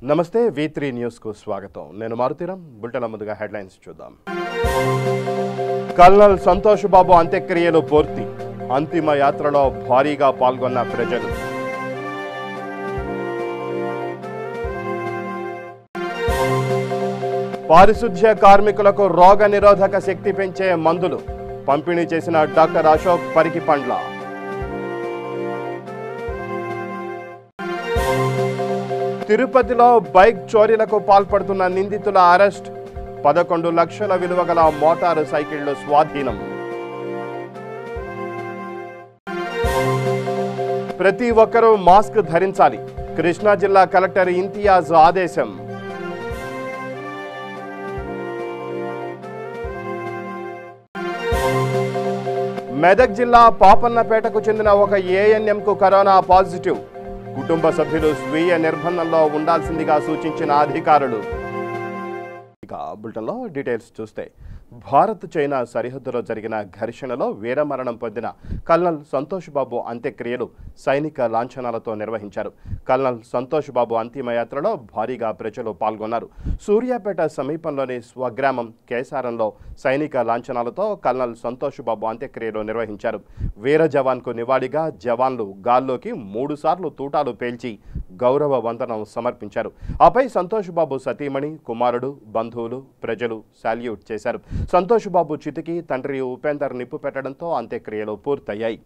నమస్తే V3 news కు స్వాగతం. నేను మారుతీరం. బులెటిన్ ముందుగా హెడ్లైన్స్ చూద్దాం. కల్నల్ సంతోష్ బాబు అంత్యక్రియలు పూర్తి. అంతిమ యాత్రలో భారీగా పాల్గొన్న ప్రజలు. పారిశుధ్య కార్మికులకు రోగ నిరోధక శక్తి పెంచే మందులు పంపిణీ చేసిన డాక్టర్ అశోక్ పరికిపండ్ల. తిరుపతిలో బైక్ చోరీలకు పాల్పడుతున్న నిందితుల అరెస్ట్. 11 లక్షల విలువ గల మోటారు సైకిళ్లు స్వాధీనం. ప్రతి ఒక్కరూ మాస్క్ ధరించాలి. కృష్ణా జిల్లా కలెక్టర్ ఇంతియాజ్ ఆదేశం. మెదక్ జిల్లా పాపన్నపేటకు చెందిన ఒక ఏఎన్ఎంకు కరోనా పాజిటివ్. కుటుంబ సభ్యులు స్వీయ నిర్బంధంలో ఉండాల్సిందిగా సూచించిన అధికారులు. ఇక బులెటిన్లో డీటెయిల్స్ చూస్తే, భారత్ చైనా సరిహద్దులో జరిగిన ఘర్షణలో వీరమరణం పొందిన కల్నల్ సంతోష్ బాబు అంత్యక్రియలు సైనిక లాంఛనాలతో నిర్వహించారు. కల్నల్ సంతోష్ బాబు అంతిమయాత్రలో భారీగా ప్రజలు పాల్గొన్నారు. సూర్యాపేట సమీపంలోని స్వగ్రామం కేసారంలో సైనిక లాంఛనాలతో కల్నల్ సంతోష్ బాబు అంత్యక్రియలు నిర్వహించారు. వీర జవాన్కు నివాళిగా జవాన్లు గాల్లోకి 3 సార్లు తూటాలు పేల్చి గౌరవ వందనం సమర్పించారు. ఆపై సంతోష్ బాబు సతీమణి, కుమారుడు, బంధువులు, ప్రజలు సాల్యూట్ చేశారు. సంతోష్ బాబు చితికి తండ్రి ఉపేందర్ నిప్పు పెట్టడంతో అంత్యక్రియలు పూర్తయ్యాయి.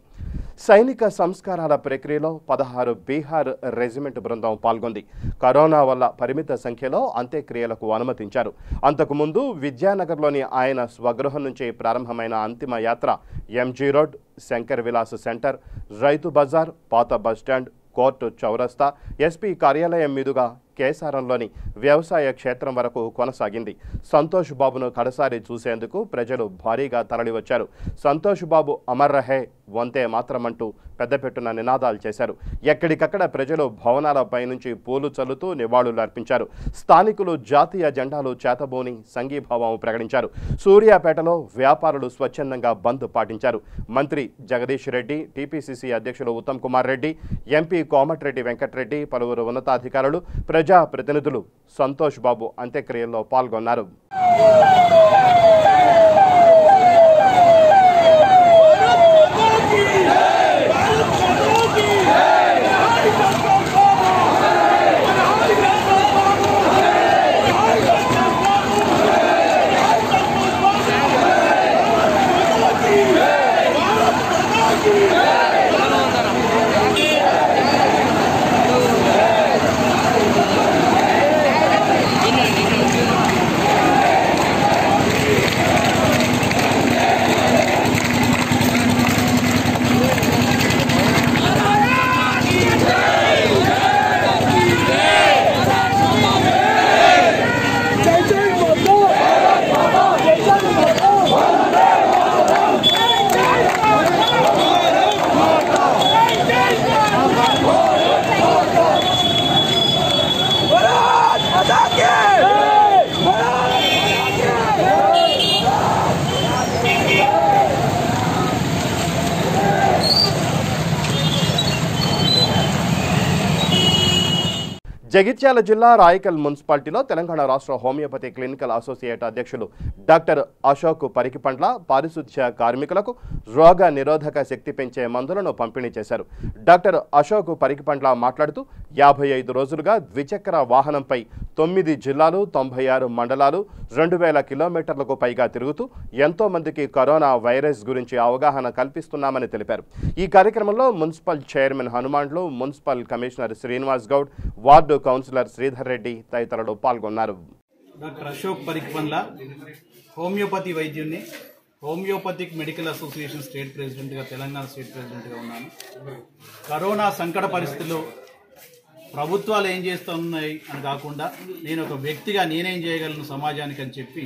సైనిక సంస్కారాల ప్రక్రియలో 16 బీహార్ రెజిమెంట్ బృందం పాల్గొంది. కరోనా వల్ల పరిమిత సంఖ్యలో అంత్యక్రియలకు అనుమతించారు. అంతకుముందు విద్యానగర్లోని ఆయన స్వగృహం నుంచి ప్రారంభమైన అంతిమ యాత్ర MG road, Shankar Vilas centre, Rythu Bazar, పాత బస్టాండ్, కోర్టు చౌరస్తా, ఎస్పీ కార్యాలయం మీదుగా కేసారంలోని వ్యవసాయ క్షేత్రం వరకు కొనసాగింది. సంతోష్ బాబును కడసారి చూసేందుకు ప్రజలు భారీగా తరలివచ్చారు. సంతోష్ బాబు అమర్ రహే, వంతే మాత్రమంటూ పెద్దపెట్టున నినాదాలు చేశారు. ఎక్కడికక్కడ ప్రజలు భవనాలపై నుంచి పూలు చల్లుతూ నివాళులు అర్పించారు. స్థానికులు జాతీయ జెండాలు చేతబోని సంఘీభావం ప్రకటించారు. సూర్యాపేటలో వ్యాపారులు స్వచ్ఛందంగా బంద్ పాటించారు. మంత్రి జగదీష్ రెడ్డి, టీపీసీసీ అధ్యక్షులు ఉత్తమ్ కుమార్ రెడ్డి, ఎంపీ కోమటిరెడ్డి వెంకటరెడ్డి, పలువురు ఉన్నతాధికారులు, ప్రజా ప్రతినిధులు సంతోష్ బాబు అంత్యక్రియల్లో పాల్గొన్నారు. జగిత్యాల జిల్లా రాయకల్ మున్సిపాలిటీలో తెలంగాణ రాష్ట్ర హోమియోపతి క్లినికల్ అసోసియేట్ అధ్యక్షులు డాక్టర్ అశోక్ పరికిపండ్ల పారిశుధ్య కార్మికులకు రోగ నిరోధక శక్తి పెంచే మందులను పంపిణీ చేశారు. డాక్టర్ అశోక్ పరికిపండ్ల మాట్లాడుతూ 55 రోజులుగా ద్విచక్ర వాహనంపై 9 జిల్లాలు, 96 మండలాలు, 2000 కిలోమీటర్లకు పైగా తిరుగుతూ ఎంతో మందికి కరోనా వైరస్ గురించి అవగాహన కల్పిస్తున్నామని తెలిపారు. ఈ కార్యక్రమంలో municipal chairman Hanumanlu, municipal commissioner Srinivas Goud, ward councillor Sridhar Reddy తదితరులు పాల్గొన్నారు. డాక్టర్ అశోక్ పరికిపండ్ల హోమియోపతి వైద్యుని, హోమియోపతిక్ మెడికల్ అసోసియేషన్ స్టేట్ ప్రెసిడెంట్గా, తెలంగాణ స్టేట్ ప్రెసిడెంట్గా ఉన్నాను. కరోనా సంకట పరిస్థితుల్లో ప్రభుత్వాలు ఏం చేస్తున్నాయి అని కాకుండా నేను ఒక వ్యక్తిగా నేనేం చేయగలను సమాజానికి అని చెప్పి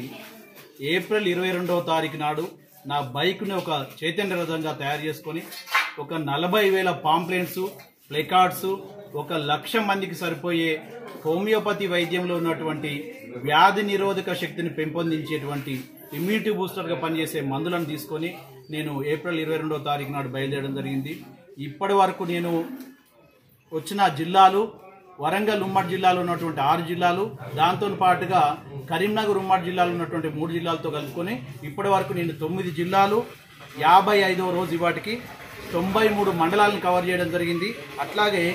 ఏప్రిల్ 22వ తారీఖు నాడు నా బైక్ని ఒక చైతన్య రథంగా తయారు చేసుకొని ఒక 40,000 పాంప్లెంట్స్, ప్లేకార్డ్స్, 1,00,000 మందికి సరిపోయే హోమియోపతి వైద్యంలో ఉన్నటువంటి వ్యాధి నిరోధక శక్తిని పెంపొందించేటువంటి ఇమ్యూనిటీ బూస్టర్గా పనిచేసే మందులను తీసుకొని నేను ఏప్రిల్ 22వ తారీఖు నాడు బయలుదేరడం జరిగింది. ఇప్పటి వరకు నేను వచ్చిన జిల్లాలు వరంగల్ ఉమ్మడి జిల్లాలో ఉన్నటువంటి 6 జిల్లాలు, దాంతో పాటుగా కరీంనగర్ ఉమ్మడి జిల్లాలో ఉన్నటువంటి 3 జిల్లాలతో కలుపుకొని ఇప్పటి వరకు నేను 9 జిల్లాలు 55వ రోజు ఇవాటికి 93 మండలాలను కవర్ చేయడం జరిగింది. అట్లాగే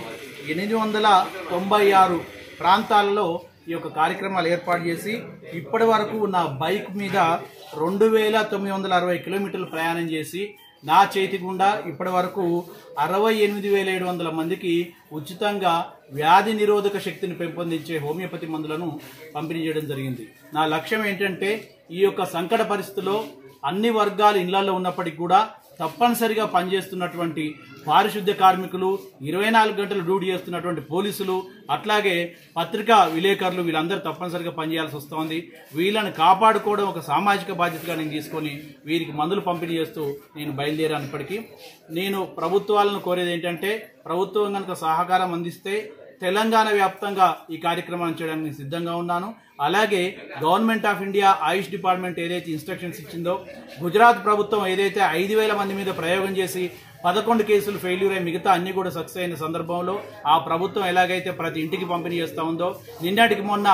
896 ప్రాంతాలలో ఈ యొక్క కార్యక్రమాలు ఏర్పాటు చేసి ఇప్పటి వరకు నా బైక్ మీద 2960 కిలోమీటర్లు ప్రయాణం చేసి నా చేతి గుండా ఇప్పటి వరకు 68,700 మందికి ఉచితంగా వ్యాధి నిరోధక శక్తిని పెంపొందించే హోమియోపతి మందులను పంపిణీ చేయడం జరిగింది. నా లక్ష్యం ఏంటంటే ఈ యొక్క సంకట పరిస్థితుల్లో అన్ని వర్గాలు ఇళ్లలో ఉన్నప్పటికీ కూడా తప్పనిసరిగా పనిచేస్తున్నటువంటి పారిశుద్ధ్య కార్మికులు, 24 గంటలు డ్యూటీ చేస్తున్నటువంటి పోలీసులు, అట్లాగే పత్రికా విలేకరులు వీళ్ళందరూ తప్పనిసరిగా పనిచేయాల్సి వస్తోంది. వీళ్ళని కాపాడుకోవడం ఒక సామాజిక బాధ్యతగా నేను తీసుకొని వీరికి మందులు పంపిణీ చేస్తూ నేను బయలుదేరానప్పటికీ నేను ప్రభుత్వాలను కోరేది ఏంటంటే ప్రభుత్వం కనుక సహకారం అందిస్తే తెలంగాణ వ్యాప్తంగా ఈ కార్యక్రమాన్ని చేయడానికి నేను సిద్ధంగా ఉన్నాను. అలాగే government of India Ayush department ఏదైతే ఇన్స్ట్రక్షన్స్ ఇచ్చిందో, గుజరాత్ ప్రభుత్వం ఏదైతే 5,000 మంది మీద ప్రయోగం చేసి 11 కేసులు ఫెయిల్యూర్ అయి మిగతా అన్ని కూడా సక్సెస్ అయిన సందర్భంలో ఆ ప్రభుత్వం ఎలాగైతే ప్రతి ఇంటికి పంపిణీ చేస్తూ ఉందో, నిన్నటికి మొన్న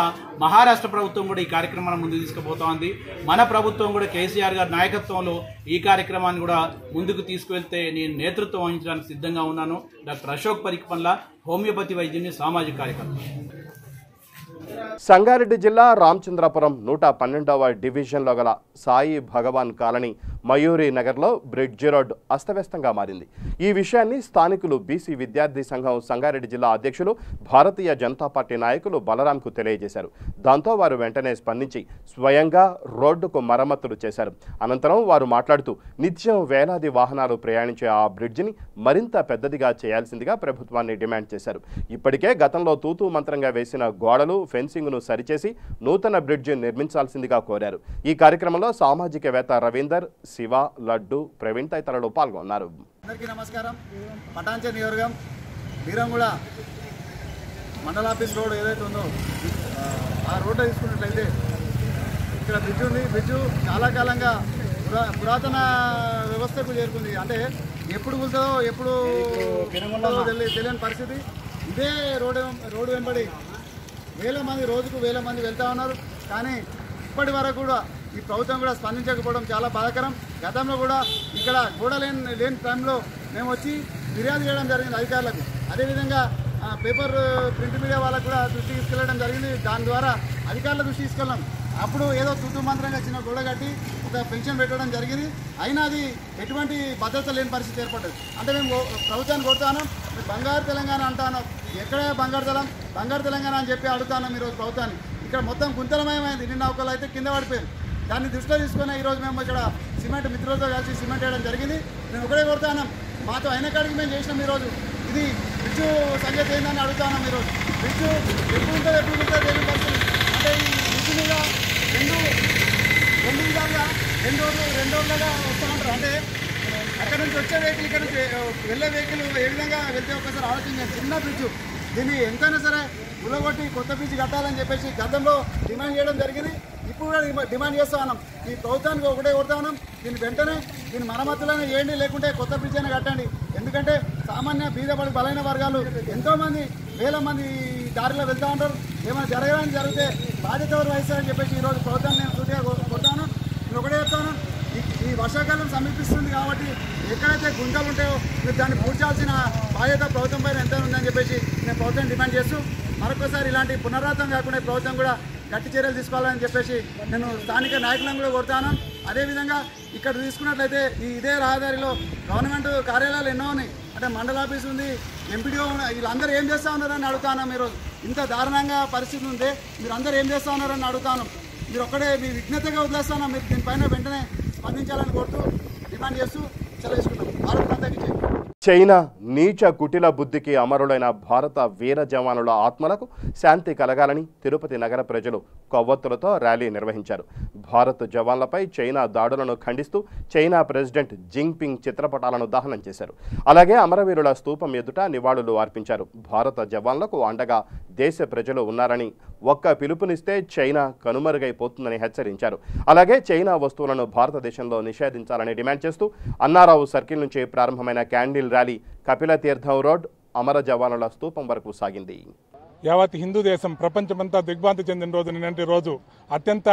మహారాష్ట్ర ప్రభుత్వం కూడా ఈ కార్యక్రమాన్ని ముందుకు తీసుకుపోతా ఉంది. మన ప్రభుత్వం కూడా కేసీఆర్ గారి నాయకత్వంలో ఈ కార్యక్రమాన్ని కూడా ముందుకు తీసుకువెళ్తే నేను నేతృత్వం వహించడానికి సిద్ధంగా ఉన్నాను. డాక్టర్ అశోక్ పరిక్పన్ల, హోమియోపతి వైద్యుని, సామాజిక కార్యకర్త. సంగారెడ్డి జిల్లా రామచంద్రపురం 112వ డివిజన్లో గల సాయి భగవాన్ కాలనీ మయూరి నగర్లో బ్రిడ్జి రోడ్ అస్తవ్యస్తంగా మారింది. ఈ విషయాన్ని స్థానికులు బీసీ విద్యార్థి సంఘం సంగారెడ్డి జిల్లా అధ్యక్షులు భారతీయ జనతా పార్టీ నాయకులు బలరాంకు తెలియజేశారు. దాంతో వారు వెంటనే స్పందించి స్వయంగా రోడ్డుకు మరమ్మతులు చేశారు. అనంతరం వారు మాట్లాడుతూ నిత్యం వేలాది వాహనాలు ప్రయాణించే ఆ బ్రిడ్జిని మరింత పెద్దదిగా చేయాల్సిందిగా ప్రభుత్వాన్ని డిమాండ్ చేశారు. ఇప్పటికే గతంలో తూతూ మంత్రంగా వేసిన గోడలు, ఫెన్సింగ్ను సరిచేసి నూతన బ్రిడ్జి నిర్మించాల్సిందిగా కోరారు. ఈ కార్యక్రమంలో సామాజికవేత్త రవీందర్, శివ, లడ్డు, ప్రవీణ్ తదితరులు పాల్గొన్నారు. అందరికీ నమస్కారం. పటాన్చ నియోజకవర్గం వీరంగూడ మండల ఆఫీస్ రోడ్ ఏదైతే ఉందో ఆ రోడ్డు తీసుకున్నట్లయితే ఇక్కడ బ్రిడ్జ్ ఉంది. బ్రిడ్జ్ చాలా కాలంగా పురాతన వ్యవస్థకు చేరుకుంది. అంటే ఎప్పుడు కూలుతుందో ఎప్పుడు తెలియని పరిస్థితి. ఇదే రోడ్డు వెంబడి రోజుకు వేల మంది వెళ్తూ ఉన్నారు. కానీ ఇప్పటి వరకు కూడా ఈ ప్రభుత్వం కూడా స్పందించకపోవడం చాలా బాధాకరం. గతంలో కూడా ఇక్కడ గోడ లేని టైంలో మేము వచ్చి ఫిర్యాదు చేయడం జరిగింది అధికారులకు. అదేవిధంగా పేపర్ ప్రింట్ మీడియా వాళ్ళకు కూడా దృష్టి తీసుకెళ్లడం జరిగింది. దాని ద్వారా అధికారుల దృష్టి తీసుకెళ్ళాం. అప్పుడు ఏదో తుతు మంత్రంగా చిన్న గోడ కట్టి ఒక పెన్షన్ పెట్టడం జరిగింది. అయినా అది ఎటువంటి భద్రత లేని పరిస్థితి ఏర్పడ్డది. అంటే మేము ప్రభుత్వాన్ని కోరుతాను, బంగారు తెలంగాణ అంటాను. ఎక్కడ బంగారు తెలంగాణ అని చెప్పి అడుగుతాను ఈరోజు ప్రభుత్వాన్ని. ఇక్కడ మొత్తం గుంతలమయమైంది. నిన్న ఒకళ్ళు అయితే కింద పడిపోయింది. దాన్ని దృష్టిలో తీసుకుని ఈరోజు మేము ఇక్కడ సిమెంట్ మిత్రులతో కలిసి సిమెంట్ వేయడం జరిగింది. మేము ఒకటే కోరుతాను, మాతో అయిన కాడికి మేము చేసినాం. ఈరోజు ఇది బ్రిడ్జ్ సంగతి ఏందని అడుగుతాను. ఈరోజు బ్రిడ్జ్ ఎప్పుడు ఉంటుందో ఎప్పుడు ఉంటుందో తెలియని పరిస్థితి. అంటే ఈ బ్రిడ్జ్ మీద రెండు విధాలుగా రెండు రోజులుగా వస్తూ ఉంటారు. అంటే అక్కడ నుంచి వచ్చే వెహికల్, ఇక్కడ నుంచి వెళ్ళే వెహికల్ ఏ విధంగా వెళ్తే ఒకసారి ఆలోచించాను. చిన్న బ్రిడ్జ్, దీన్ని ఎంతైనా సరే ఉలగొట్టి కొత్త బ్రిడ్జ్ కట్టాలని చెప్పేసి గతంలో డిమాండ్ చేయడం జరిగింది. ఇప్పుడు కూడా డిమాండ్ చేస్తూ ఉన్నాం. ఈ ప్రభుత్వానికి ఒకటే కొడతా ఉన్నాం, దీని మరమ్మతులైనా చేయండి, లేకుంటే కొత్త బ్రిడ్జ్ అయినా కట్టండి. ఎందుకంటే సామాన్య బీదపడి బలైన వర్గాలు ఎంతోమంది వేల మంది దారిలో వెళ్తూ ఉంటారు. ఏమైనా జరగడానికి జరిగితే బాధ్యత ఎవరు వహిస్తారని చెప్పేసి ఈరోజు ప్రభుత్వాన్ని నేను సూటిగా కొడతాను. నేను ఒకటే చెప్తాను, ఈ వర్షాకాలం సమీపిస్తుంది కాబట్టి ఎక్కడైతే గుంటలు ఉంటాయో మీరు దాన్ని పూడ్చాల్సిన బాధ్యత ప్రభుత్వం పైన ఎంత ఉందని చెప్పేసి నేను ప్రభుత్వం డిమాండ్ చేస్తూ మరొకసారి ఇలాంటి పునరావృతం కాకుండా ప్రభుత్వం కూడా గట్టి చర్యలు తీసుకోవాలని చెప్పేసి నేను స్థానిక నాయకులను కూడా కోరుతాను. అదేవిధంగా ఇక్కడ తీసుకున్నట్లయితే ఇదే రహదారిలో గవర్నమెంట్ కార్యాలయాలు ఎన్నో ఉన్నాయి. అంటే మండల ఆఫీస్ ఉంది, ఎంపీడీఓ ఉన్నాయి. వీళ్ళందరూ ఏం చేస్తూ ఉన్నారని అడుగుతాను. మీరు ఇంత దారుణంగా పరిస్థితి ఉంటే మీరు అందరూ ఏం చేస్తూ ఉన్నారని అడుగుతాను. మీరు ఒక్కడే మీ విజ్ఞతగా వదిలేస్తాను. మీరు దీనిపైన వెంటనే స్పందించాలని కోరుతూ డిమాండ్ చేస్తూ సెలవుసుకున్నాం. భారత్ మాతాకి జై. చైనా నీచ కుటిల బుద్ధికి అమరులైన భారత వీర జవానుల ఆత్మలకు శాంతి కలగాలని తిరుపతి నగర ప్రజలు కొవ్వొత్తులతో ర్యాలీ నిర్వహించారు. భారత్ జవాన్లపై చైనా దాడులను ఖండిస్తూ చైనా ప్రెసిడెంట్ జింగ్పింగ్ చిత్రపటాలను దహనం చేశారు. అలాగే అమరవీరుల స్తూపం ఎదుట నివాళులు అర్పించారు. భారత జవాన్లకు అండగా దేశ ప్రజలు ఉన్నారని, ఒక్క పిలుపునిస్తే చైనా కనుమరుగైపోతుందని హెచ్చరించారు. అలాగే చైనా వస్తువులను భారతదేశంలో నిషేధించాలని డిమాండ్ చేస్తూ అన్నారావు సర్కిల్ నుంచి ప్రారంభమైన క్యాండిల్ ర్యాలీ కపిల తీర్థం రోడ్, అమర జవానుల స్తూపం వరకు సాగింది. యావత్ హిందూ దేశం ప్రపంచమంతా దిగ్భ్రాంతి చెందిన రోజు నిన్నటి రోజు. అత్యంత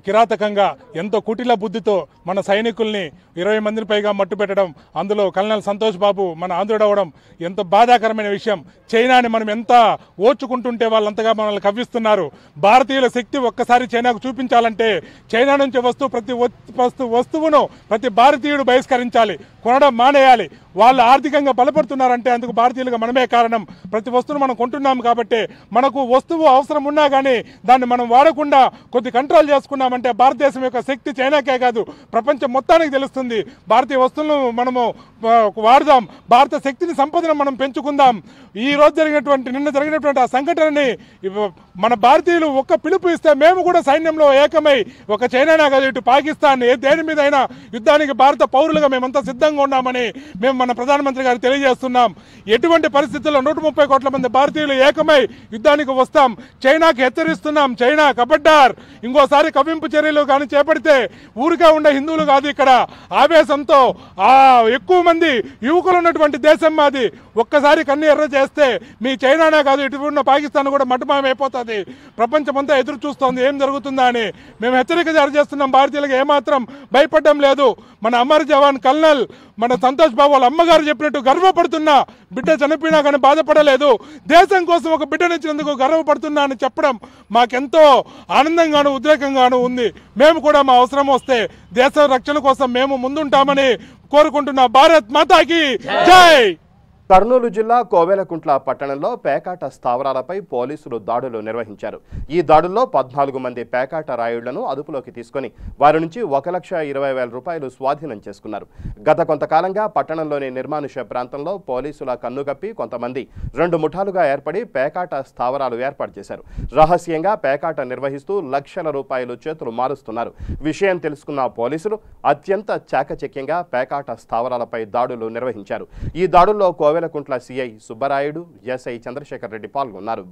కిరాతకంగా ఎంతో కుటిల బుద్ధితో మన సైనికుల్ని 20 మందిని పైగా మట్టుపెట్టడం, అందులో కల్నల్ సంతోష్ బాబు మన ఆంధ్రుడవడం ఎంతో బాధాకరమైన విషయం. చైనాని మనం ఎంత ఓర్చుకుంటుంటే వాళ్ళంతగా మనల్ని కవ్విస్తున్నారు. భారతీయుల శక్తి ఒక్కసారి చైనాకు చూపించాలంటే చైనా నుంచి ప్రతి వస్తువును ప్రతి భారతీయుడు బహిష్కరించాలి, కొనడం మానేయాలి. వాళ్ళు ఆర్థికంగా బలపడుతున్నారంటే అందుకు భారతీయులుగా మనమే కారణం. ప్రతి వస్తువును మనం కొంటున్నాం కాబట్టి మనకు వస్తువు అవసరం ఉన్నా కానీ దాన్ని మనం వాడకుండా కొద్ది కంట్రోల్ చేసుకున్నామంటే భారతదేశం యొక్క శక్తి చైనాకే కాదు ప్రపంచం మొత్తానికి తెలుస్తుంది. భారతీయ వస్తువులను మనము వాడదాం, భారత శక్తిని సంపదను మనం పెంచుకుందాం. నిన్న జరిగినటువంటి ఆ సంఘటనని మన భారతీయులు ఒక్క పిలుపు ఇస్తే మేము కూడా సైన్యంలో ఏకమై ఒక చైనా కాదు ఇటు పాకిస్తాన్ దేని మీద అయినా యుద్ధానికి భారత పౌరులుగా మేమంతా సిద్ధంగా ఉన్నామని మేము మన ప్రధానమంత్రి గారు తెలియజేస్తున్నాం. ఎటువంటి పరిస్థితుల్లో 130 కోట్ల మంది భారతీయులు ఏకమై యుద్ధానికి వస్తాం. చైనాకి హెచ్చరిస్తున్నాం, చైనా కబడ్డార్, ఇంకోసారి కవ్వింపు చర్యలు కానీ చేపడితే ఊరిగా ఉండే హిందువులు కాదు ఇక్కడ ఆవేశంతో ఎక్కువ మంది యువకులు ఉన్నటువంటి దేశం మాది. ఒక్కసారి కన్ను ఎర్ర చేస్తే మీ చైనానే కాదు ఇటు ఉన్న పాకిస్తాన్ కూడా మటుమాయమైపోతుంది. ప్రపంచమంతా ఎదురు చూస్తోంది ఏం జరుగుతుందా అని. మేము హెచ్చరిక జారీ చేస్తున్నాం. భారతీయులకు ఏమాత్రం భయపడడం లేదు. మన అమర్ జవాన్ కల్నల్ మన సంతోష్ బాబు వాళ్ళ అమ్మగారు చెప్పినట్టు గర్వపడుతున్నా, బిడ్డ చనిపోయినా కానీ బాధపడలేదు, దేశం కోసం ఒక బిడ్డనిచ్చినందుకు గర్వపడుతున్నా అని చెప్పడం మాకెంతో ఆనందంగాను ఉద్రేకంగాను ఉంది. మేము కూడా మా అవసరం వస్తే దేశ రక్షణ కోసం మేము ముందుంటామని కోరుకుంటున్నా. భారత్ మాతాకి జై. కర్నూలు జిల్లా కోవెలకుంట్ల పట్టణంలో పేకాట స్థావరాలపై పోలీసులు దాడులు నిర్వహించారు. ఈ దాడుల్లో 14 మంది పేకాట రాయుళ్లను అదుపులోకి తీసుకుని వారి నుంచి 1,20,000 రూపాయలు స్వాధీనం చేసుకున్నారు. గత కొంతకాలంగా పట్టణంలోని నిర్మానుష్య ప్రాంతంలో పోలీసుల కన్నుగప్పి కొంతమంది 2 ముఠాలుగా ఏర్పడి పేకాట స్థావరాలు ఏర్పాటు చేశారు. రహస్యంగా పేకాట నిర్వహిస్తూ లక్షల రూపాయలు చేతులు మారుస్తున్నారు. విషయం తెలుసుకున్న పోలీసులు అత్యంత చాకచక్యంగా పేకాట స్థావరాలపై దాడులు నిర్వహించారు. ఈ దాడుల్లో కోవెలకుంట్ల సిఐ సుబ్బరాయుడు, ఎస్ఐ చంద్రశేఖర్ రెడ్డి పాల్గొన్నారు.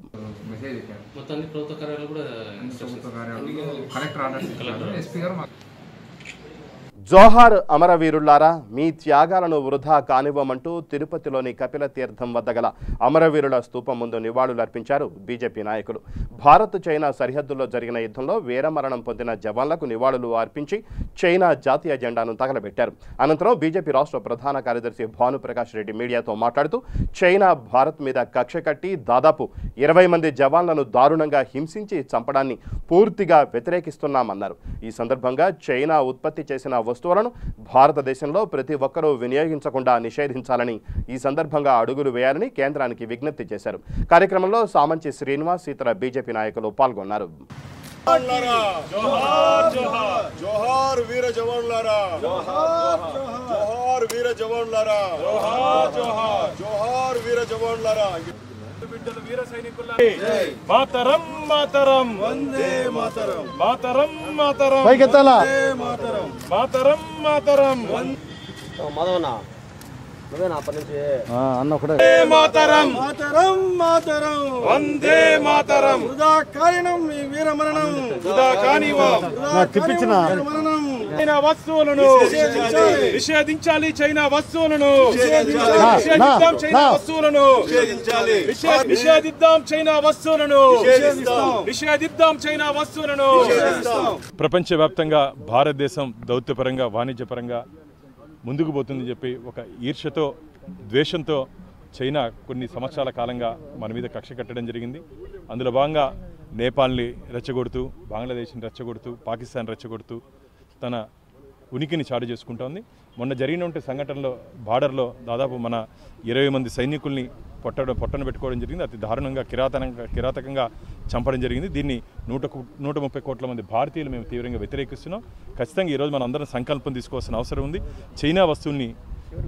జోహార్ అమరవీరులారా, మీ త్యాగాలను వృధా కానివ్వమంటూ తిరుపతిలోని కపిల తీర్థం వద్ద గల అమరవీరుల స్తూపం ముందు నివాళులర్పించారు బీజేపీ నాయకులు. భారత్ చైనా సరిహద్దుల్లో జరిగిన యుద్ధంలో వీరమరణం పొందిన జవాన్లకు నివాళులు అర్పించి చైనా జాతీయ జెండాను తగలబెట్టారు. అనంతరం బీజేపీ రాష్ట్ర ప్రధాన కార్యదర్శి భానుప్రకాష్ రెడ్డి మీడియాతో మాట్లాడుతూ చైనా భారత్ మీద కక్ష కట్టి దాదాపు 20 మంది జవాన్లను దారుణంగా హింసించి చంపడాన్ని పూర్తిగా వ్యతిరేకిస్తున్నామన్నారు. ఈ సందర్భంగా చైనా ఉత్పత్తి చేసిన వస్తువులను భారతదేశంలో ప్రతి ఒక్కరూ వినియోగించకుండా నిషేధించాలని ఈ సందర్భంగా అడుగులు వేయాలని కేంద్రానికి విజ్ఞప్తి చేశారు. కార్యక్రమంలో సామంచి శ్రీనివాస్ ఇతర బీజేపీ నాయకులు పాల్గొన్నారు. జోహార్ వీర జవాన్లారా, జోహార్ వీర జవాన్లారా, జోహార్ వీర జవాన్లారా. బిడ్డలు వీర సైనికులారా, మాతరం మాతరం వందే మాతరం, మాతరం మాతరం పైకెత్తాలా, మాతరం మాతరం మాధవనా నువ్వేనా అప్పటి నుంచి అన్న ఒకటే మాతరం, మాతరం మాతరం వందే మాతరం. వృధా కారణం మీ వీర మరణం, వృధా కానివా తిప్పించిన మరణం. చైనా వస్తువులను నిషేధించాలి, చైనా వస్తువులను నిషేధిద్దాం, చైనా వస్తువులను నిషేధిద్దాం, చైనా వస్తువులను నిషేధిద్దాం, చైనా వస్తువులను. ప్రపంచవ్యాప్తంగా భారతదేశం దౌత్యపరంగా వాణిజ్యపరంగా ముందుకు పోతుందని చెప్పి ఒక ఈర్ష్యతో ద్వేషంతో చైనా కొన్ని సంవత్సరాల కాలంగా మన మీద కక్ష కట్టడం జరిగింది. అందులో భాగంగా నేపాల్ని రెచ్చగొడుతూ, బంగ్లాదేశ్ని రెచ్చగొడుతూ, పాకిస్తాన్ రెచ్చగొడుతూ తన ఉనికిని చాటు చేసుకుంటోంది. మొన్న జరిగిన సంఘటనలో బార్డర్లో దాదాపు మన 20 మంది సైనికుల్ని పొట్టన పెట్టుకోవడం జరిగింది. అతి దారుణంగా కిరాతకంగా చంపడం జరిగింది. దీన్ని 130 కోట్ల మంది భారతీయులు మేము తీవ్రంగా వ్యతిరేకిస్తున్నాం. ఖచ్చితంగా ఈరోజు మనం అందరం సంకల్పం తీసుకోవాల్సిన అవసరం ఉంది. చైనా వస్తువుల్ని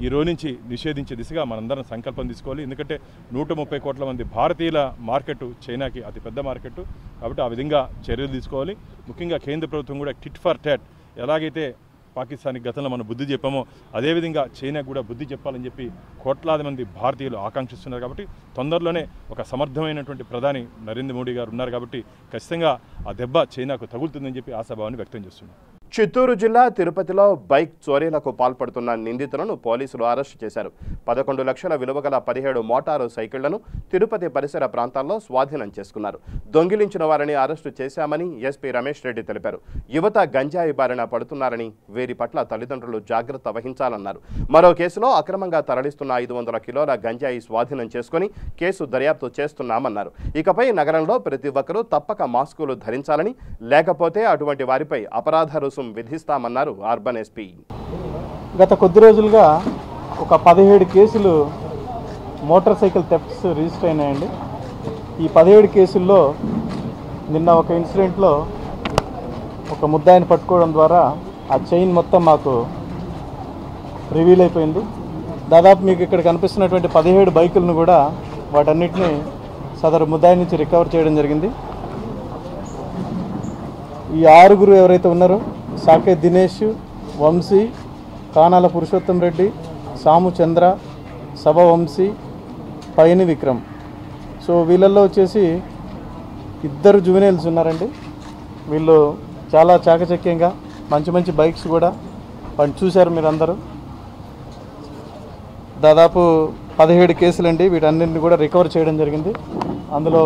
ఈ రోజు నుంచి నిషేధించే దిశగా మనందరం సంకల్పం తీసుకోవాలి. ఎందుకంటే 130 కోట్ల మంది భారతీయుల మార్కెట్ చైనాకి అతిపెద్ద మార్కెట్ కాబట్టి ఆ విధంగా చర్యలు తీసుకోవాలి. ముఖ్యంగా కేంద్ర ప్రభుత్వం కూడా టిట్ ఫర్ టాట్ ఎలాగైతే పాకిస్తాన్కి గతంలో మనం బుద్ధి చెప్పామో అదేవిధంగా చైనాకు కూడా బుద్ధి చెప్పాలని చెప్పి కోట్లాది మంది భారతీయులు ఆకాంక్షిస్తున్నారు. కాబట్టి తొందరలోనే ఒక సమర్థమైనటువంటి ప్రధాని నరేంద్ర మోడీ గారు ఉన్నారు కాబట్టి ఖచ్చితంగా ఆ దెబ్బ చైనాకు తగులుతుందని చెప్పి ఆశాభావాన్ని వ్యక్తం చేస్తున్నారు. చిత్తూరు జిల్లా తిరుపతిలో బైక్ చోరీలకు పాల్పడుతున్న నిందితులను పోలీసులు అరెస్టు చేశారు. 11 లక్షల విలువగల 17 మోటారు సైకిళ్లను తిరుపతి పరిసర ప్రాంతాల్లో స్వాధీనం చేసుకున్నారు. దొంగిలించిన వారిని అరెస్టు చేశామని ఎస్పీ రమేష్ రెడ్డి తెలిపారు. యువత గంజాయి బారిన పడుతున్నారని, వీరి పట్ల తల్లిదండ్రులు జాగ్రత్త వహించాలన్నారు. మరో కేసులో అక్రమంగా తరలిస్తున్న 500 కిలోల గంజాయి స్వాధీనం చేసుకుని కేసు దర్యాప్తు చేస్తున్నామన్నారు. ఇకపై నగరంలో ప్రతి ఒక్కరూ తప్పక మాస్కులు ధరించాలని, లేకపోతే అటువంటి వారిపై అపరాధ రుసుము విధిస్తామన్నారు అర్బన్ ఎస్పీ. గత కొద్ది రోజులుగా ఒక 17 కేసులు మోటార్ సైకిల్ థెఫ్ట్స్ రిజిస్టర్ అయినాయండి. ఈ 17 కేసుల్లో నిన్న ఒక ఇన్సిడెంట్లో ఒక ముద్దాయిని పట్టుకోవడం ద్వారా ఆ చైన్ మొత్తం మాకు రివీల్ అయిపోయింది. దాదాపు మీకు ఇక్కడ కనిపిస్తున్నటువంటి 17 బైకులను కూడా వాటన్నిటిని సదరు ముద్దాయి నుంచి రికవర్ చేయడం జరిగింది. ఈ 6 ఎవరైతే ఉన్నారో సాకే దినేష్, వంశీ, కానాల పురుషోత్తం రెడ్డి, సాము చంద్ర, సభ వంశీ, పైని విక్రమ్. సో వీళ్ళల్లో వచ్చేసి 2 జువెనైల్స్ ఉన్నారండి. వీళ్ళు చాలా చాకచక్యంగా మంచి మంచి బైక్స్ కూడా వాళ్ళు చూశారు మీరు అందరూ. దాదాపు 17 కేసులండి. వీటన్నింటిని కూడా రికవర్ చేయడం జరిగింది. అందులో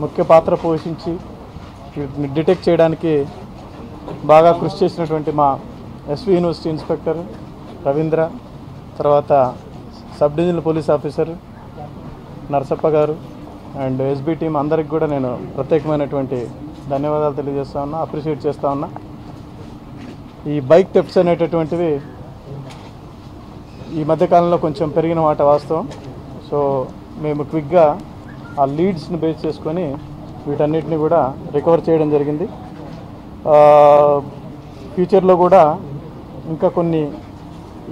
ముఖ్య పాత్ర పోషించి డిటెక్ట్ చేయడానికి బాగా కృషి చేసినటువంటి మా ఎస్వి యూనివర్సిటీ ఇన్స్పెక్టర్ రవీంద్ర, తర్వాత sub divisional police officer Narasappa గారు అండ్ ఎస్బీ టీం అందరికి కూడా నేను ప్రత్యేకమైనటువంటి ధన్యవాదాలు తెలియజేస్తా ఉన్నా, అప్రిషియేట్ చేస్తూ ఉన్నా. ఈ బైక్ థెఫ్ట్స్ అనేటటువంటివి ఈ మధ్యకాలంలో కొంచెం పెరిగిన మాట వాస్తవం. సో మేము క్విక్గా ఆ లీడ్స్ని బేస్ చేసుకొని వీటన్నిటిని కూడా రికవర్ చేయడం జరిగింది. ఫ్యూచర్లో కూడా ఇంకా కొన్ని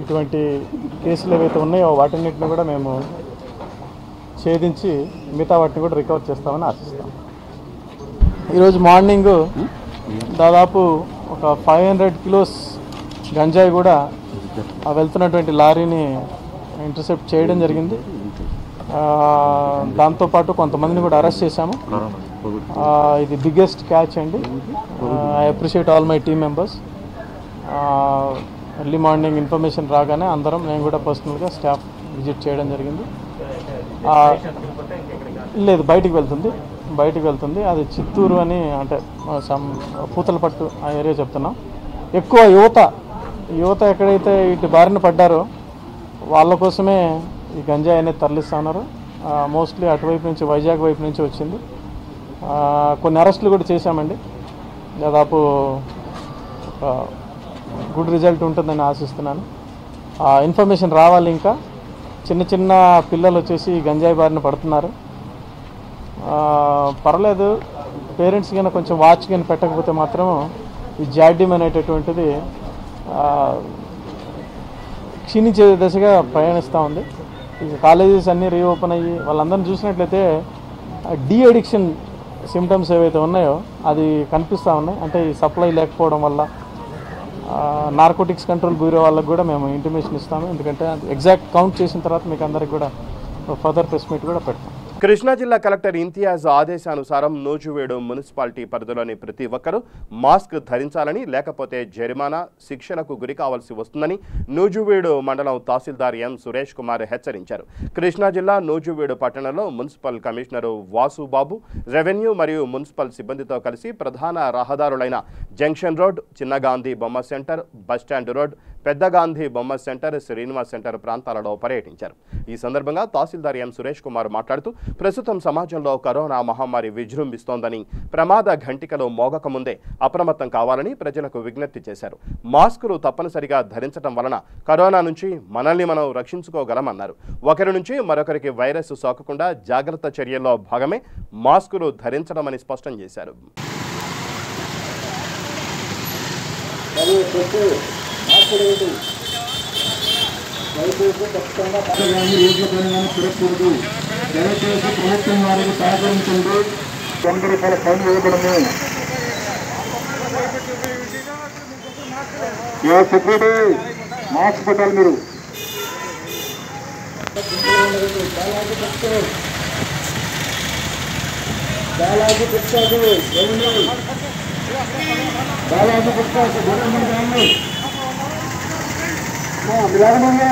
ఇటువంటి కేసులు ఏవైతే ఉన్నాయో వాటన్నిటిని కూడా మేము ఛేదించి మిగతా వాటిని కూడా రికవర్ చేస్తామని ఆశిస్తాం. ఈరోజు మార్నింగ్ దాదాపు ఒక 500 కిలోస్ గంజాయి కూడా వెళ్తున్నటువంటి లారీని ఇంటర్సెప్ట్ చేయడం జరిగింది. దాంతోపాటు కొంతమందిని కూడా అరెస్ట్ చేశాము. ఇది బిగ్గెస్ట్ క్యాచ్ అండి. I appreciate all my team members. Early morning information రాగానే అందరం, నేను కూడా పర్సనల్గా స్టాఫ్ విజిట్ చేయడం జరిగింది. లేదు, బయటికి వెళ్తుంది. అది చిత్తూరు అని, అంటే పూతలపట్టు ఆ ఏరియా చెప్తున్నాం. ఎక్కువ యువత ఎక్కడైతే ఇటు బారిన పడ్డారో వాళ్ళ కోసమే ఈ గంజాయి అనేది తరలిస్తూ ఉన్నారు. మోస్ట్లీ అటువైపు నుంచి, వైజాగ్ వైపు నుంచి వచ్చింది. కొన్ని అరెస్టులు కూడా చేశామండి. దాదాపు ఒక గుడ్ రిజల్ట్ ఉంటుందని ఆశిస్తున్నాను. ఇన్ఫర్మేషన్ రావాలి. ఇంకా చిన్న పిల్లలు వచ్చేసి గంజాయి బారిన పడుతున్నారు. పర్లేదు, పేరెంట్స్ కన్నా కొంచెం వాచ్ కానీ పెట్టకపోతే మాత్రం ఈ జాడ్యం అనేటటువంటిది క్షీణించే దశగా ప్రయాణిస్తూ ఉంది. ఈ కాలేజెస్ అన్నీ రీఓపెన్ అయ్యి వాళ్ళందరినీ చూసినట్లయితే డీ అడిక్షన్ సిమ్టమ్స్ ఏవైతే ఉన్నాయో అది కనిపిస్తూ ఉన్నాయి. అంటే ఈ సప్లై లేకపోవడం వల్ల నార్కోటిక్స్ కంట్రోల్ బ్యూరో వాళ్ళకి కూడా మేము ఇంటిమేషన్ ఇస్తాము. ఎందుకంటే ఎగ్జాక్ట్ కౌంట్ చేసిన తర్వాత మీకు అందరికి కూడా ఫర్దర్ ప్రెస్ మీట్ కూడా పెడతాం. కృష్ణా జిల్లా కలెక్టర్ ఇంతియాజ్ ఆదేశానుసారం నూజివీడు మున్సిపాలిటీ పరిధిలోని ప్రతి ఒక్కరూ మాస్క్ ధరించాలని, లేకపోతే జరిమానా, శిక్షలకు గురి కావాల్సి వస్తుందని నూజివీడు మండలం తహసీల్దార్ ఎం సురేష్ కుమార్ హెచ్చరించారు. కృష్ణా జిల్లా నూజివీడు పట్టణంలో మున్సిపల్ కమిషనరు వాసుబాబు రెవెన్యూ మరియు మున్సిపల్ సిబ్బందితో కలిసి ప్రధాన రహదారులైన జంక్షన్ రోడ్, చిన్న గాంధీ బొమ్మ సెంటర్, బస్టాండ్ రోడ్, పెద్ద గాంధీ బొమ్మ సెంటర్, శ్రీనివాస్ సెంటర్ ప్రాంతాలలో పర్యటించారు. ఈ సందర్భంగా తహసీల్దార్ ఎం సురేష్ కుమార్ మాట్లాడుతూ ప్రస్తుతం సమాజంలో కరోనా మహమ్మారి విజృంభిస్తోందని, ప్రమాద ఘంటికలు మోగకముందే అప్రమత్తం కావాలని ప్రజలకు విజ్ఞప్తి చేశారు. మాస్కులు తప్పనిసరిగా ధరించడం వలన కరోనా నుంచి మనల్ని మనం రక్షించుకోగలమన్నారు. ఒకరి నుంచి మరొకరికి వైరస్ సోకకుండా జాగ్రత్త చర్యల్లో భాగమే మాస్కులు ధరించడమని స్పష్టం చేశారు. దయచేసి ప్రభుత్వం వారికి సహకరించండి. 100 రూపాయల ఫైన్ వేయబడము. సెక్యూరిటీ మాస్క్ పెట్టాలి మీరు. చాలా బాలాజీ పుష్పాస్ దూరం కానీ విలాగంగా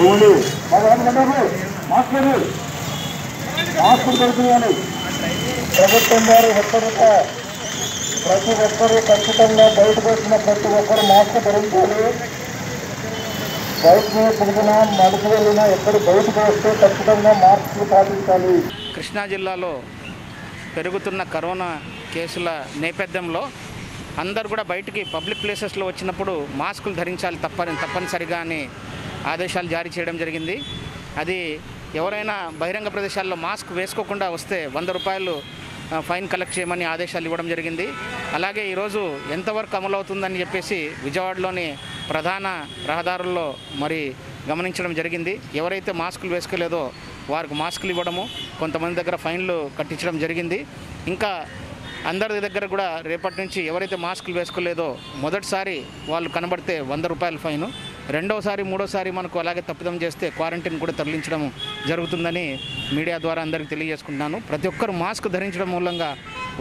ఓన్లీ మాస్టర్ పెడుతున్నాను. ప్రభుత్వం వారు హెచ్చరిక, ప్రతి ఒక్కరూ ఖచ్చితంగా బయటకు వచ్చిన ప్రతి ఒక్కరు మాస్క్ ధరించాలి. బయట మీద తిరిగినా మడుపు వెళ్ళినా ఎక్కడ బయటకు వస్తే ఖచ్చితంగా మాస్క్ పాటించాలి. కృష్ణా జిల్లాలో పెరుగుతున్న కరోనా కేసుల నేపథ్యంలో అందరూ కూడా బయటికి పబ్లిక్ ప్లేసెస్లో వచ్చినప్పుడు మాస్కులు ధరించాలి తప్పనిసరిగా అని ఆదేశాలు జారీ చేయడం జరిగింది. అది ఎవరైనా బహిరంగ ప్రదేశాల్లో మాస్క్ వేసుకోకుండా వస్తే 100 రూపాయలు ఫైన్ కలెక్ట్ చేయమని ఆదేశాలు ఇవ్వడం జరిగింది. అలాగే ఈరోజు ఎంతవరకు అమలవుతుందని చెప్పేసి విజయవాడలోని ప్రధాన రహదారుల్లో మరి గమనించడం జరిగింది. ఎవరైతే మాస్కులు వేసుకోలేదో వారికి మాస్కులు ఇవ్వడము, కొంతమంది దగ్గర ఫైన్లు కట్టించడం జరిగింది. ఇంకా అందరి దగ్గర కూడా రేపటి నుంచి ఎవరైతే మాస్కులు వేసుకోలేదో మొదటిసారి వాళ్ళు కనబడితే 100 రూపాయల ఫైను, రెండోసారి మూడోసారి మనకు అలాగే తప్పిదం చేస్తే క్వారంటైన్ కూడా తరలించడం జరుగుతుందని మీడియా ద్వారా అందరికీ తెలియజేసుకుంటున్నాను. ప్రతి ఒక్కరు మాస్క్ ధరించడం మూలంగా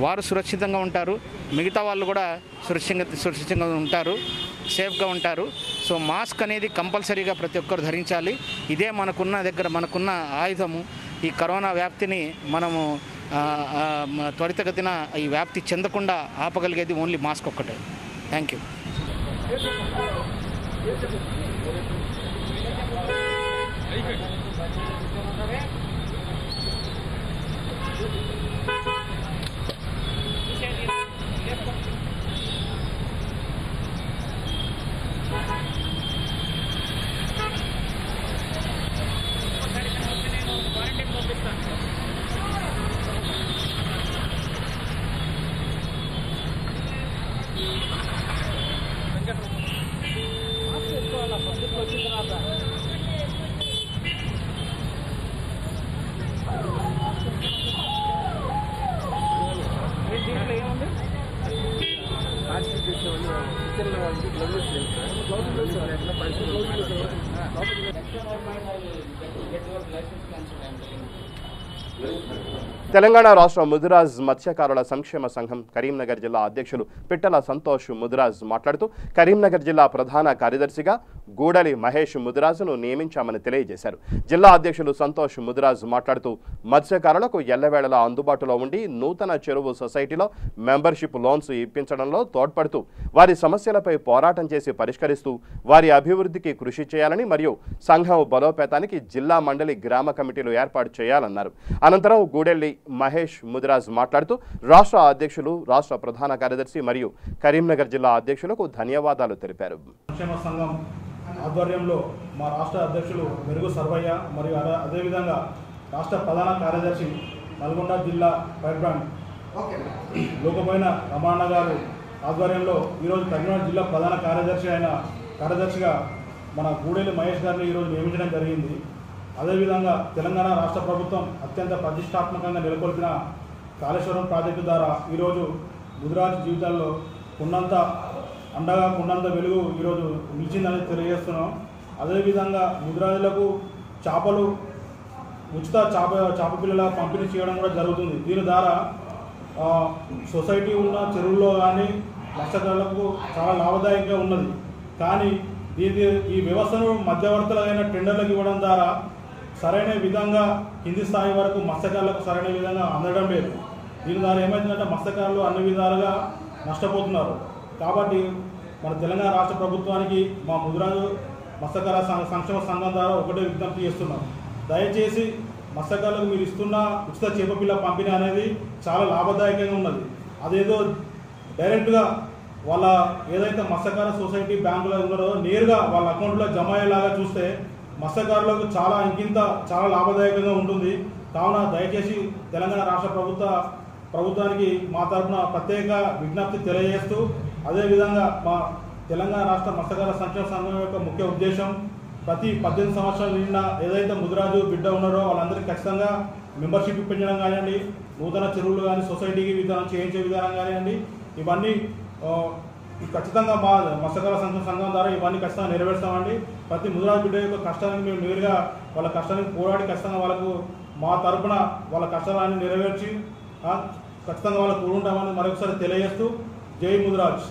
వారు సురక్షితంగా ఉంటారు, మిగతా వాళ్ళు కూడా సురక్షితంగా ఉంటారు, సేఫ్గా ఉంటారు. సో మాస్క్ అనేది కంపల్సరీగా ప్రతి ఒక్కరు ధరించాలి. ఇదే మనకున్న ఆయుధము. ఈ కరోనా వ్యాప్తిని మనము త్వరితగతిన ఈ వ్యాప్తి చెందకుండా ఆపగలిగేది ఓన్లీ మాస్క్ ఒక్కటే. Thank you. తెలంగాణ రాష్ట్ర ముదిరాజ్ మత్స్యకారుల సంక్షేమ సంఘం కరీంనగర్ జిల్లా అధ్యక్షులు పిట్టల సంతోష్ ముదిరాజ్ మాట్లాడుతూ కరీంనగర్ జిల్లా ప్రధాన కార్యదర్శిగా గూడలి మహేష్ ముదిరాజును నియమించామని తెలియజేశారు. జిల్లా అధ్యక్షులు సంతోష్ ముదిరాజ్ మాట్లాడుతూ మత్స్యకారులకు ఎల్లవేళలా అందుబాటులో ఉండి నూతన చెరువు సొసైటీలో మెంబర్షిప్ లోన్స్ ఇప్పించడంలో తోడ్పడుతూ వారి సమస్యలపై పోరాటం చేసి పరిష్కరిస్తూ వారి అభివృద్ధికి కృషి చేయాలని మరియు సంఘం బలోపేతానికి జిల్లా మండలి గ్రామ కమిటీలు ఏర్పాటు చేయాలన్నారు. అనంతరం గూడెల్లి మహేష్ ముదిరాజ్ మాట్లాడుతూ రాష్ట్ర అధ్యక్షులు, రాష్ట్ర ప్రధాన కార్యదర్శి మరియు కరీంనగర్ జిల్లా అధ్యక్షులకు ధన్యవాదాలు తెలిపారు. సంక్షేమ సంఘం ఆధ్వర్యంలో మా రాష్ట్ర అధ్యక్షులు మెరుగు సర్వయ్య మరియు అదేవిధంగా రాష్ట్ర ప్రధాన కార్యదర్శి నల్గొండ జిల్లా ఫైర్ బ్రాండ్ లోకమైన రమణ గారు ఆధ్వర్యంలో ఈరోజు కరీంనగర్ జిల్లా ప్రధాన కార్యదర్శిగా మన గూడెల్లి మహేష్ గారిని ఈరోజు నియమించడం జరిగింది. అదేవిధంగా తెలంగాణ రాష్ట్ర ప్రభుత్వం అత్యంత ప్రతిష్టాత్మకంగా నెలకొల్పిన కాళేశ్వరం ప్రాజెక్టు ద్వారా ఈరోజు ముదిరాజు జీవితాల్లో ఉన్నంత అండగా ఉన్నంత వెలుగు ఈరోజు నిలిచిందని తెలియజేస్తున్నాం. అదేవిధంగా ముదిరాజులకు చేపలు ఉచిత చేప పిల్లల పంపిణీ చేయడం కూడా జరుగుతుంది. దీని ద్వారా సొసైటీ ఉన్న చెరువుల్లో కానీ మత్స్యకారులకు చాలా లాభదాయకంగా ఉన్నది. కానీ ఈ వ్యవస్థను మధ్యవర్తులైన టెండర్లకు ఇవ్వడం ద్వారా సరైన విధంగా కింది స్థాయి వరకు మత్స్యకారులకు సరైన విధంగా అందడం లేదు. దీని ద్వారా ఏమైందంటే మత్స్యకారులు అన్ని విధాలుగా నష్టపోతున్నారు. కాబట్టి మన తెలంగాణ రాష్ట్ర ప్రభుత్వానికి మా ముదిరాజు మత్స్యకార సంక్షేమ సంఘం ద్వారా ఒకటే విజ్ఞప్తి చేస్తున్నాం. దయచేసి మత్స్యకారులకు మీరు ఇస్తున్న ఉచిత చేపపిల్ల పంపిణీ అనేది చాలా లాభదాయకంగా ఉన్నది. అదేదో డైరెక్ట్గా వాళ్ళ ఏదైతే మత్స్యకార సొసైటీ బ్యాంకులో ఉన్నారో నేరుగా వాళ్ళ అకౌంట్లో జమ అయ్యేలాగా చూస్తే మత్స్యకారులకు చాలా లాభదాయకంగా ఉంటుంది. కావున దయచేసి తెలంగాణ రాష్ట్ర ప్రభుత్వానికి మా తరఫున ప్రత్యేక విజ్ఞప్తి తెలియజేస్తూ, అదేవిధంగా మా తెలంగాణ రాష్ట్ర మత్స్యకార సంక్షేమ సంఘం యొక్క ముఖ్య ఉద్దేశం ప్రతి 18 సంవత్సరాలు నిండిన ఏదైతే ముదిరాజు బిడ్డ ఉన్నారో వాళ్ళందరికీ ఖచ్చితంగా మెంబర్షిప్ ఇప్పించడం కానివ్వండి, నూతన చెరువులు కానీ సొసైటీకి విధానం చేయించే విధానం కానివ్వండి, ఇవన్నీ ఖచ్చితంగా మా మత్స్యకార సంఘం ద్వారా ఇవన్నీ ఖచ్చితంగా నెరవేరుస్తామండి. ప్రతి ముదిరాజు బిడ్డ యొక్క కష్టానికి మేము నేరుగా వాళ్ళ కష్టానికి పోరాడి ఖచ్చితంగా వాళ్ళకు మా తరపున వాళ్ళ కష్టాలన్నీ నెరవేర్చి ఖచ్చితంగా వాళ్ళకు కూడుంటామని మరొకసారి తెలియజేస్తూ జై ముదిరాజ్.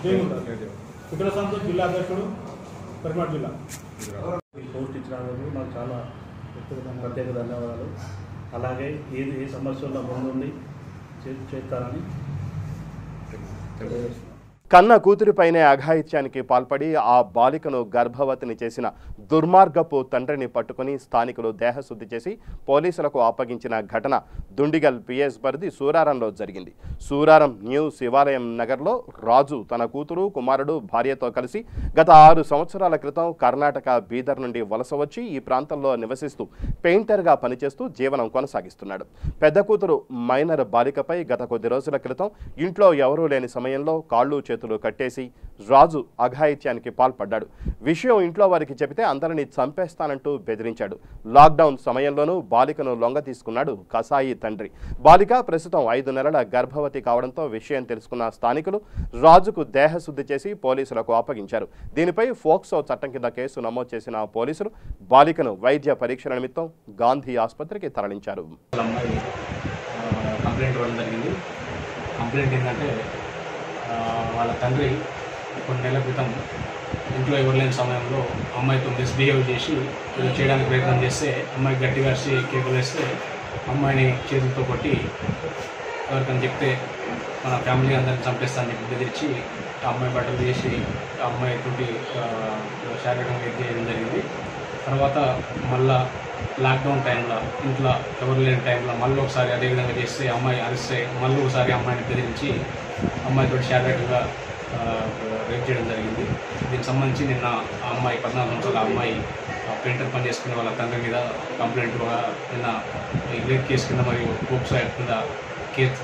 జై ముదిరాజ్. కుటుంబ సంతోష్ జిల్లా అధ్యక్షుడు, కరీంనగర్ జిల్లా. పోస్ట్ ఇచ్చినందుకు నాకు చాలా ప్రత్యేక ధన్యవాదాలు. అలాగే ఏ సమస్యల్లో ముందుండి చేస్తారని తెలియజేస్తున్నాను. కన్న కూతురిపైనే అఘాయిత్యానికి పాల్పడి ఆ బాలికను గర్భవతిని చేసిన దుర్మార్గపు తండ్రిని పట్టుకుని స్థానికులు దేహశుద్ధి చేసి పోలీసులకు అప్పగించిన ఘటన దుండిగల్ పిఎస్ పరిధి సూరారంలో జరిగింది. సూరారం న్యూ శివాలయం నగర్లో రాజు తన కూతురు కుమారుడు భార్యతో కలిసి గత 6 సంవత్సరాల క్రితం కర్ణాటక బీదర్ నుండి వలస వచ్చి ఈ ప్రాంతంలో నివసిస్తూ పెయింటర్గా పనిచేస్తూ జీవనం కొనసాగిస్తున్నాడు. పెద్ద కూతురు మైనర్ బాలికపై గత కొద్ది రోజుల క్రితం ఇంట్లో ఎవరూ లేని సమయంలో కాళ్ళు చేతులు కట్టేసి రాజు అఘాయిత్యానికి పాల్పడ్డాడు. విషయం ఇంట్లో వారికి చెబితే అందరినీ చంపేస్తానంటూ బెదిరించాడు. లాక్డౌన్ సమయంలోనూ బాలికను లొంగ తీసుకున్నాడు కసాయి తండ్రి. బాలిక ప్రస్తుతం 5 నెలల గర్భవతి కావడంతో విషయం తెలుసుకున్న స్థానికులు రాజుకు దేహశుద్ధి చేసి పోలీసులకు అప్పగించారు. దీనిపై ఫోక్సో చట్టం కింద కేసు నమోదు చేసిన పోలీసులు బాలికను వైద్య పరీక్షల నిమిత్తం గాంధీ ఆసుపత్రికి తరలించారు. కంప్లైంట్ ఏంటంటే వాళ్ళ తండ్రి కొన్ని నెలల క్రితం ఇంట్లో ఎవరు లేని సమయంలో అమ్మాయితో మిస్బిహేవ్ చేసి చేయడానికి ప్రయత్నం చేస్తే అమ్మాయి గట్టిగా కేకులు వేస్తే అమ్మాయిని చేతులతో కొట్టి ఎవరికని చెప్తే మన ఫ్యామిలీ అందరిని చంపేస్తానని చెప్పి బెదిరించి ఆ అమ్మాయి బట్టలు చేసి ఆ అమ్మాయితోటి శారీరకంగా చేయడం జరిగింది. తర్వాత మళ్ళా లాక్డౌన్ టైంలో ఇంట్లో ఎవరు లేని టైంలో మళ్ళీ ఒకసారి అదేవిధంగా చేస్తే అమ్మాయి అరిస్తే మళ్ళీ ఒకసారి అమ్మాయిని బెదిరించి అమ్మాయితో శారీరకంగా రేప్ చేయడం జరిగింది. దీనికి సంబంధించి నిన్న ఆ అమ్మాయి 14 సంవత్సరాల అమ్మాయి పెయింటర్ పని చేసుకునే వాళ్ళ తండ్రి మీద కంప్లైంట్గా నిన్న రేప్ కేసు కింద మరియు పోక్సో యాక్ట్ కింద కేసు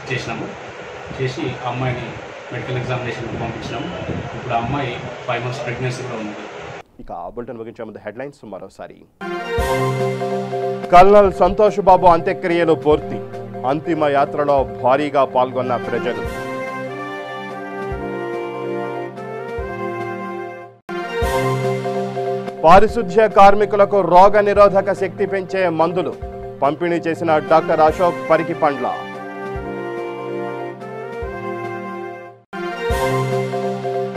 చేసి ఆ అమ్మాయిని మెడికల్ ఎగ్జామినేషన్కి పంపించినాము. ఇప్పుడు ఆ అమ్మాయి 5 months ప్రెగ్నెన్సీ కూడా ఉంది. ఇక బులెటిన్ ముగించే ముందు హెడ్లైన్స్ మరోసారి. కల్నల్ సంతోష్ బాబు అంత్యక్రియలు పూర్తి. అంతిమ యాత్రలో భారీగా పాల్గొన్న ప్రజలు. పారిశుధ్య కార్మికులకు రోగ నిరోధక శక్తి పెంచే మందులు పంపిణీ చేసిన డాక్టర్ అశోక్ పరికిపండ్ల.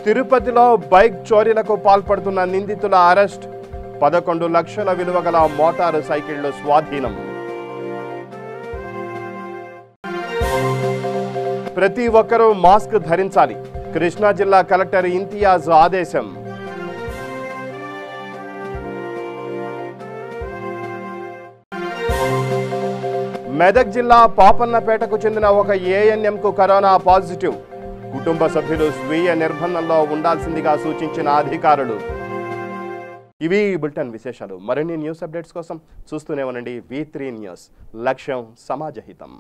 తిరుపతిలో బైక్ చోరీలకు పాల్పడుతున్న నిందితుల అరెస్ట్. 11 లక్షల విలువ గల మోటారు సైకిళ్లు స్వాధీనం. ప్రతి ఒక్కరూ మాస్క్ ధరించాలి. కృష్ణా జిల్లా కలెక్టర్ ఇంతియాజ్ ఆదేశం. మెదక్ జిల్లా పాపన్నపేటకు చెందిన ఒక ఏఎన్ఎంకు కరోనా పాజిటివ్. కుటుంబ సభ్యులు స్వీయ నిర్బంధంలో ఉండాల్సిందిగా సూచించిన అధికారులు. ఇవి బులెటిన్ విశేషాలు. మరిన్ని న్యూస్ అప్డేట్స్ కోసం చూస్తూనే ఉండండి V3 న్యూస్. లక్ష్యం సమాజహితం.